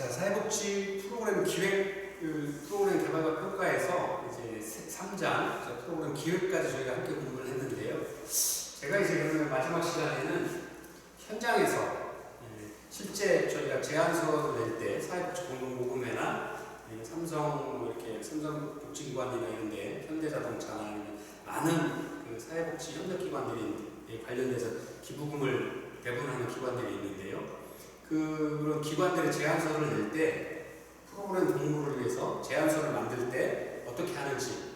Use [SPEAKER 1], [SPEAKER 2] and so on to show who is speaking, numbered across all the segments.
[SPEAKER 1] 자, 사회복지 프로그램 기획, 프로그램 개발과 평가에서 이제 3장, 프로그램 기획까지 저희가 함께 공부를 했는데요. 제가 이제 그러면 마지막 시간에는 현장에서 실제 저희가 제안서를 낼 때 사회복지 공동모금회나 삼성 이렇게 삼성복지기관이나 이런데 현대자동차나 아니면 많은 그 사회복지 협력기관들이 관련돼서 기부금을 배분하는 기관들이 있는데요. 그런 기관들의 제안서를 낼 때 프로그램 공모를 위해서 제안서를 만들 때 어떻게 하는지,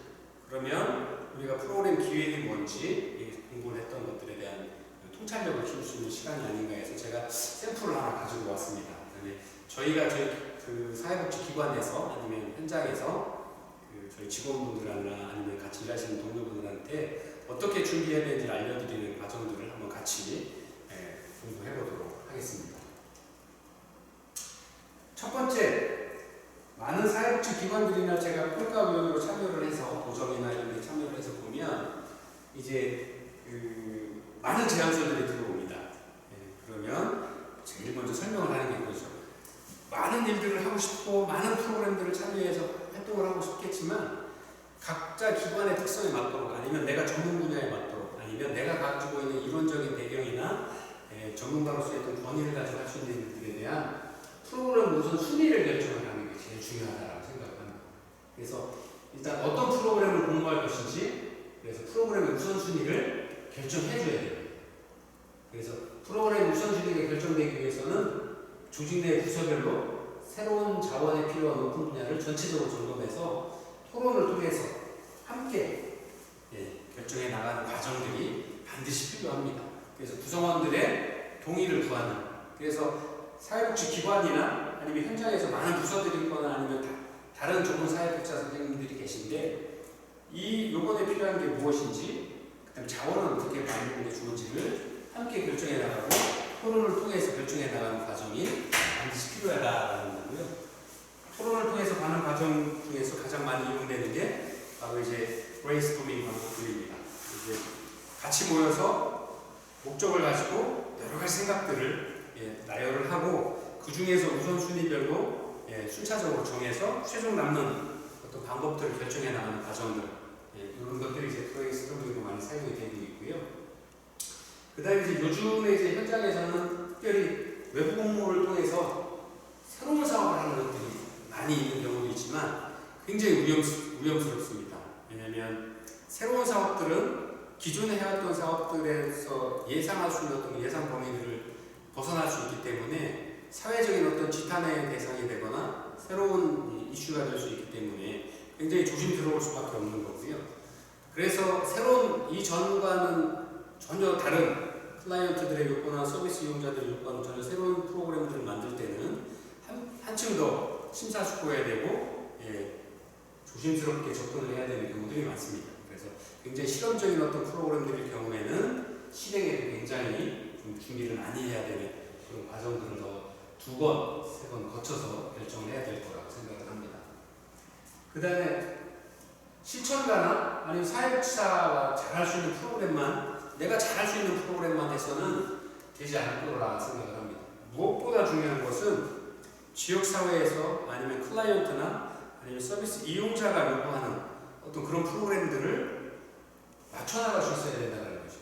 [SPEAKER 1] 그러면 우리가 프로그램 기획이 뭔지 공부를 했던 것들에 대한 통찰력을 키울 수 있는 시간이 아닌가 해서 제가 샘플을 하나 가지고 왔습니다. 저희가 그 사회복지 기관에서 아니면 현장에서 저희 직원분들이나 아니면 같이 일하시는 동료분들한테 어떻게 준비해야 되는지 알려드리는 과정들을 한번 같이 공부해 보도록 하겠습니다. 첫 번째, 많은 사회복지 기관들이나 제가 평가위원으로 참여를 해서 도정이나 이런 데 참여를 해서 보면 이제 많은 제안서들이 들어옵니다. 그러면 제일 먼저 설명을 하는 게 이거죠. 많은 일들을 하고 싶고 많은 프로그램들을 참여해서 활동을 하고 싶겠지만 각자 기관의 특성에 맞도록, 아니면 내가 전문 분야에 맞도록, 아니면 내가 가지고 있는 이론적인 배경이나 전문가로서의 어떤 권위를 가지고 할 수 있는 일들에 대한 프로그램 우선 순위를 결정하는 게 제일 중요하다고 생각합니다. 그래서 일단 어떤 프로그램을 공부할 것인지, 그래서 프로그램의 우선순위를 결정해줘야 돼요. 그래서 프로그램 우선순위가 결정되기 위해서는 조직 내 부서별로 새로운 자원에 필요한 높은 분야를 전체적으로 점검해서 토론을 통해서 함께 결정해 나가는 과정들이 반드시 필요합니다. 그래서 구성원들의 동의를 구하는, 그래서 사회복지 기관이나 아니면 현장에서 많은 부서들이 있거나 아니면 다른 전문 사회복지사 선생님들이 계신데 요번에 필요한 게 무엇인지, 그다음에 자원을 어떻게 만드는 게 좋은지를 함께 결정해 나가고 토론을 통해서 결정해 나가는 과정이 반드시 필요하다라는 거고요. 토론을 통해서 가는 과정 중에서 가장 많이 이용되는 게 바로 이제 브레인스토밍 방법들입니다. 이제 같이 모여서 목적을 가지고 여러 가지 생각들을 나열을 하고 그 중에서 우선순위별로 순차적으로 정해서 최종 남는 어떤 방법들을 결정해 나가는 과정들, 이런 것들이 이제 브레인스토밍으로 많이 사용이 되고 있고요. 그 다음에 이제 요즘에 이제 현장에서는 특별히 외부 공모를 통해서 새로운 사업을 하는 것들이 많이 있는 경우도 있지만 굉장히 위험스럽습니다. 왜냐하면 새로운 사업들은 기존에 해왔던 사업들에서 예상할 수 있는 어떤 예상 범위들을 벗어날 수 있기 때문에 사회적인 어떤 지탄의 대상이 되거나 새로운 이슈가 될 수 있기 때문에 굉장히 조심스러울 수밖에 없는 거고요. 그래서 새로운 이전과는 전혀 다른 클라이언트들의 요구나 서비스 이용자들의 요구와는 전혀 새로운 프로그램들을 만들 때는 한층 더 심사숙고해야 되고 조심스럽게 접근을 해야 되는 경우들이 많습니다. 그래서 굉장히 실험적인 어떤 프로그램들일 경우에는 실행에도 굉장히 좀 준비를 많이 해야 되는 그런 과정들을 더 2번, 3번 거쳐서 결정을 해야 될 거라고 생각을 합니다. 그 다음에 실천가나 아니면 사회복지사가 잘할 수 있는 프로그램만, 내가 잘할 수 있는 프로그램만 해서는 되지 않을 거라 생각을 합니다. 무엇보다 중요한 것은 지역사회에서 아니면 클라이언트나 아니면 서비스 이용자가 요구하는 어떤 그런 프로그램들을 맞춰나갈 수 있어야 된다는 거죠.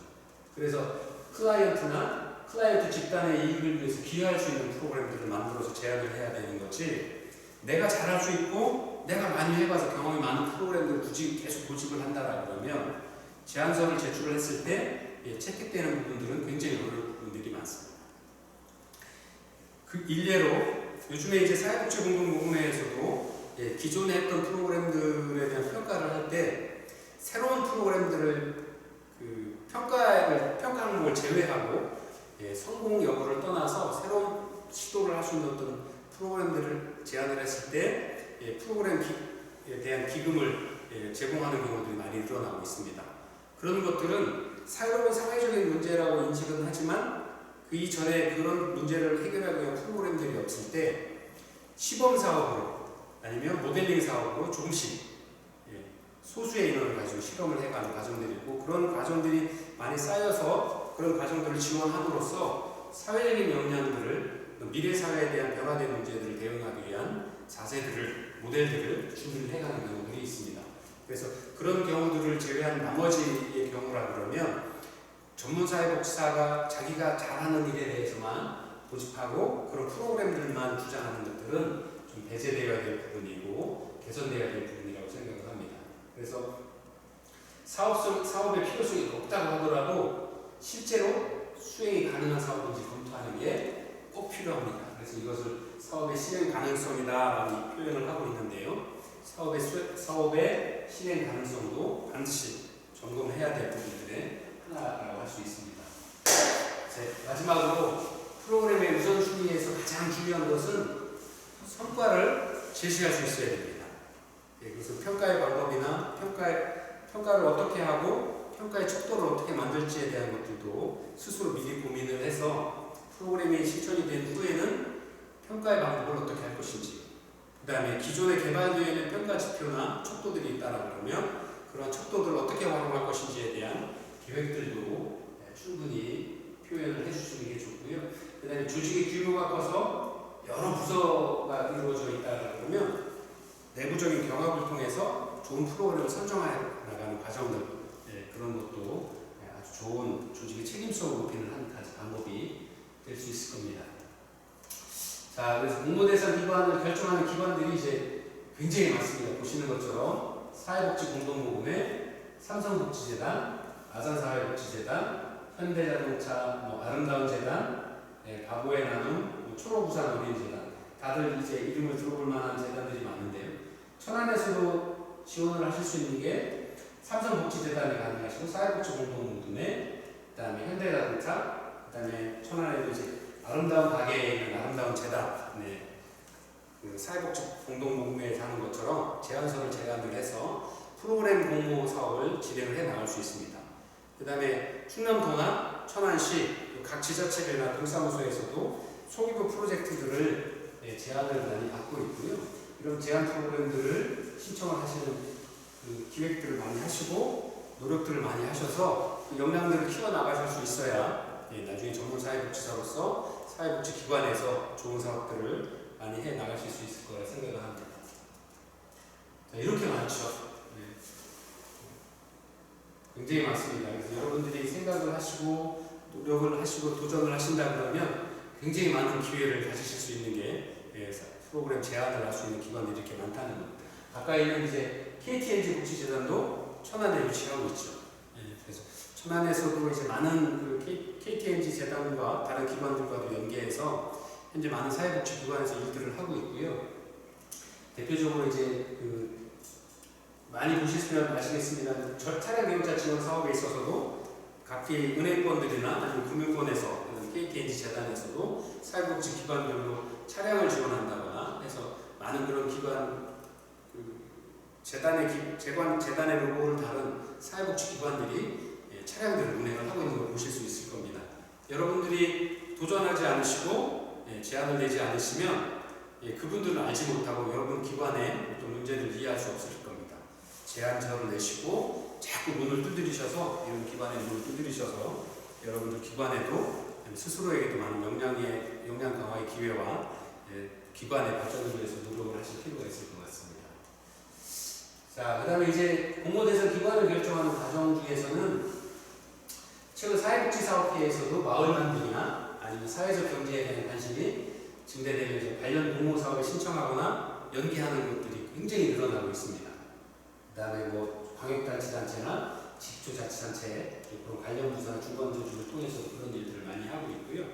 [SPEAKER 1] 그래서 클라이언트 집단의 이익을 위해서 기여할 수 있는 프로그램들을 만들어서 제안을 해야 되는 거지, 내가 잘할 수 있고 내가 많이 해봐서 경험이 많은 프로그램들을 굳이 계속 고집을 한다라 그러면 제안서를 제출을 했을 때 채택되는 부분들은 굉장히 어려운 부분들이 많습니다. 그 일례로 요즘에 이제 사회복지 공동모금회에서도 기존에 했던 프로그램들에 대한 평가를 할 때 새로운 프로그램들을 평가 항목을 제외하고 성공 여부를 떠나서 새로운 시도를 할 수 있는 어떤 프로그램들을 제안을 했을 때 프로그램에 대한 기금을 제공하는 경우들이 많이 늘어나고 있습니다. 그런 것들은 새로운 사회적인 문제라고 인식은 하지만 그 이전에 그런 문제를 해결하기 위한 프로그램들이 없을 때 시범 사업으로 아니면 모델링 사업으로 조금씩 소수의 인원을 가지고 실험을 해가는 과정들이 있고, 그런 과정들이 많이 쌓여서 그런 과정들을 지원함으로써 사회적인 역량들을 미래 사회에 대한 변화된 문제들을 대응하기 위한 자세들을 모델들을 준비를 해가는 경우들이 있습니다. 그래서 그런 경우들을 제외한 나머지의 경우라 그러면 전문사회복지사가 자기가 잘하는 일에 대해서만 고집하고 그런 프로그램들만 주장하는 것들은 좀 배제되어야 될 부분이고 개선되어야 될 부분이라고 생각을 합니다. 그래서 사업의 필요성이 높다고 하더라도 실제로 수행이 가능한 사업인지 검토하는 게 꼭 필요합니다. 그래서 이것을 사업의 실행 가능성이다라고 표현을 하고 있는데요. 사업의 실행 가능성도 반드시 점검해야 될 부분들의 하나라고 할 수 있습니다. 마지막으로 프로그램의 우선순위에서 가장 중요한 것은 성과를 제시할 수 있어야 됩니다. 그래서 평가의 방법이나 평가를 어떻게 하고 평가의 척도를 어떻게 만들지에 대한 것들도 스스로 미리 고민을 해서 프로그램이 실천이 된 후에는 평가의 방법을 어떻게 할 것인지, 그 다음에 기존에 개발되어 있는 평가 지표나 척도들이 있다라 그러면 그런 척도들을 어떻게 활용할 것인지에 대한 계획들도 충분히 표현을 해주시는 게 좋고요. 그 다음에 조직의 규모가 커서 여러 부서가 이루어져 있다라 그러면 내부적인 경합을 통해서 좋은 프로그램을 선정해 나가는 과정들, 그런 것도 아주 좋은 조직의 책임성을 높이는 한 가지 방법이 될 수 있을 겁니다. 자, 그래서 공모대상 기관을 결정하는 기관들이 이제 굉장히 많습니다. 보시는 것처럼 사회복지 공동모금회, 삼성복지재단, 아산사회복지재단, 현대자동차, 아름다운 재단, 바보의 나눔, 초록우산 어린이재단, 다들 이제 이름을 들어볼 만한 재단들이 많은데요. 천안에서도 지원을 하실 수 있는 게 삼성복지재단이 가능하시고 사회복지공동모금회, 그 다음에 현대자동차, 그 다음에 천안에도 이제 아름다운 가게에 있는 아름다운 재단, 그 사회복지 공동모금회에서 하는 것처럼 제안서를 제안을 해서 프로그램 공모 사업을 진행을 해 나갈 수 있습니다. 그 다음에 충남도나 천안시 각 지자체별이나 동사무소에서도 소규모 프로젝트들을 제안을 많이 받고 있고요. 이런 제안 프로그램들을 신청을 하시는 그 기획들을 많이 하시고 노력들을 많이 하셔서 그 역량들을 키워나가실 수 있어야 나중에 전문사회복지사로서 사회복지기관에서 좋은 사업들을 많이 해 나가실 수 있을 거라 생각을 합니다. 자, 이렇게 많죠. 굉장히 많습니다. 그래서 여러분들이 생각을 하시고 노력을 하시고 도전을 하신다 그러면 굉장히 많은 기회를 가지실 수 있는 게 프로그램 제안을 할 수 있는 기관들이 이렇게 많다는 겁니다. 가까이 있는 이제 KTNG 복지재단도 천안에 위치하고 있죠. 그래서 천안에서도 이제 많은 그 KTNG 재단과 다른 기관들과도 연계해서 현재 많은 사회복지 기관에서 일들을 하고 있고요. 대표적으로 이제 그 많이 보시면 아시겠습니다. 차량 배우자 지원 사업에 있어서도 각기 은행권들이나 아니면 금융권에서 KTNG 재단에서도 사회복지 기관별로 차량을 지원한다거나 해서 많은 그런 기관 재단의 로고를 다룬 사회복지 기관들이 차량들을 운행을 하고 있는 걸 보실 수 있을 겁니다. 여러분들이 도전하지 않으시고 제안을 내지 않으시면 그분들은 알지 못하고 여러분 기관의 어떤 문제를 이해할 수 없을 겁니다. 제안서를 내시고 자꾸 문을 두드리셔서 이런 기관의 문을 두드리셔서 여러분들 기관에도 스스로에게도 많은 역량 강화의 기회와 기관의 발전을 위해서 노력을 하실 필요가 있을 것 같습니다. 자, 그 다음에 이제 공모대상 기관을 결정하는 과정 중에서는 최근 사회복지사업계에서도 마을 만들기나 아니면 사회적 경제에 대한 관심이 증대되면서 관련 공모 사업을 신청하거나 연기하는 것들이 굉장히 늘어나고 있습니다. 그 다음에 광역단체나 지자체단체 그런 관련 부서나 중간조직을 통해서 그런 일들을 많이 하고 있고요.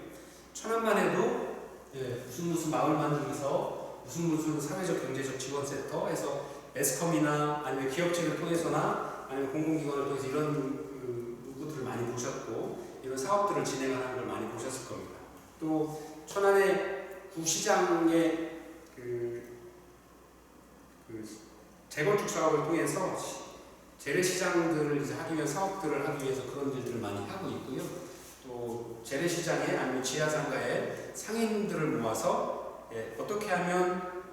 [SPEAKER 1] 천안만 해도 무슨 마을 만들기 사업, 무슨 사회적 경제적 지원센터에서 매스컴이나 아니면 기업체를 통해서나 아니면 공공기관을 통해서 이런 것들을 많이 보셨고 이런 사업들을 진행하는 걸 많이 보셨을 겁니다. 또 천안의 구시장의 재건축 사업을 통해서 재래시장들을 이제 하기 위한 사업들을 하기 위해서 그런 일들을 많이 하고 있고요. 또 재래시장에 아니면 지하상가에 상인들을 모아서 어떻게 하면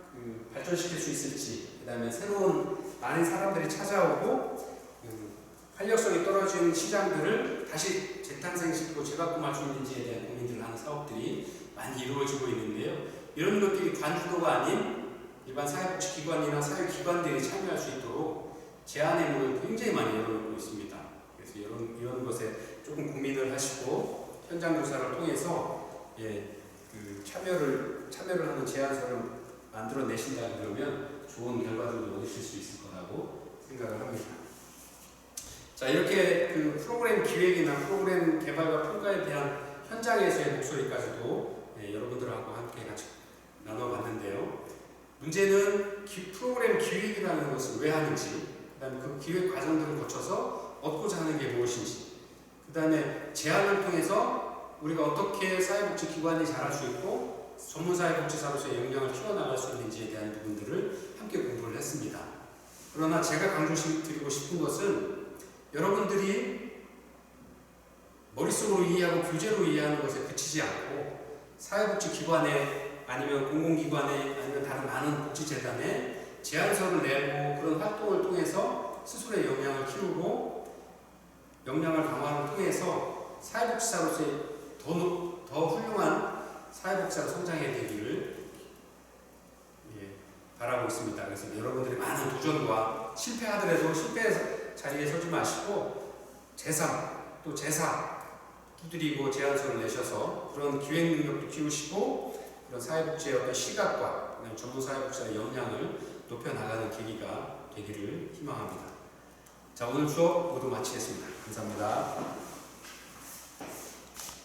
[SPEAKER 1] 발전시킬 수 있을지, 그 다음에 새로운 많은 사람들이 찾아오고 활력성이 떨어진 시장들을 다시 재탄생시키고 재가kum할 수 있는지에 대한 고민들을 하는 사업들이 많이 이루어지고 있는데요. 이런 것들이 관주도가 아닌 일반 사회복지기관이나 사회기관들이 참여할 수 있도록 제안의 문을 굉장히 많이 열어놓고 있습니다. 그래서 이런 것에 조금 고민을 하시고 현장 조사를 통해서 참여를 하는 제안서를 만들어내신다 그러면 좋은 결과들도 얻으실 수 있을 거라고 생각을 합니다. 자, 이렇게 그 프로그램 기획이나 프로그램 개발과 평가에 대한 현장에서의 목소리까지도 여러분들하고 함께 같이 나눠봤는데요. 문제는 프로그램 기획이라는 것을 왜 하는지, 그 다음에 그 기획 과정들을 거쳐서 얻고자 하는 게 무엇인지, 그 다음에 제안을 통해서 우리가 어떻게 사회복지기관이 자랄 수 있고 전문사회복지사로서의 역량을 키워나갈 수 있는지에 대한 부분들을 함께 공부를 했습니다. 그러나 제가 강조드리고 싶은 것은 여러분들이 머릿속으로 이해하고 교재로 이해하는 것에 그치지 않고 사회복지기관에 아니면 공공기관에 아니면 다른 많은 복지재단에 제안서를 내고 그런 활동을 통해서 스스로의 역량을 키우고 역량을 강화를 통해서 사회복지사로서의 더 훌륭한 사회복지사로 성장해 되기를 바라고 있습니다. 그래서 여러분들이 많은 도전과 실패하더라도 실패 자리에 서지 마시고 제3 또 제사 두드리고 제안서를 내셔서 그런 기획 능력도 키우시고 그런 사회복지의 어떤 시각과 전문 사회복지의 역량을 높여나가는 계기가 되기를 희망합니다. 자, 오늘 수업 모두 마치겠습니다. 감사합니다.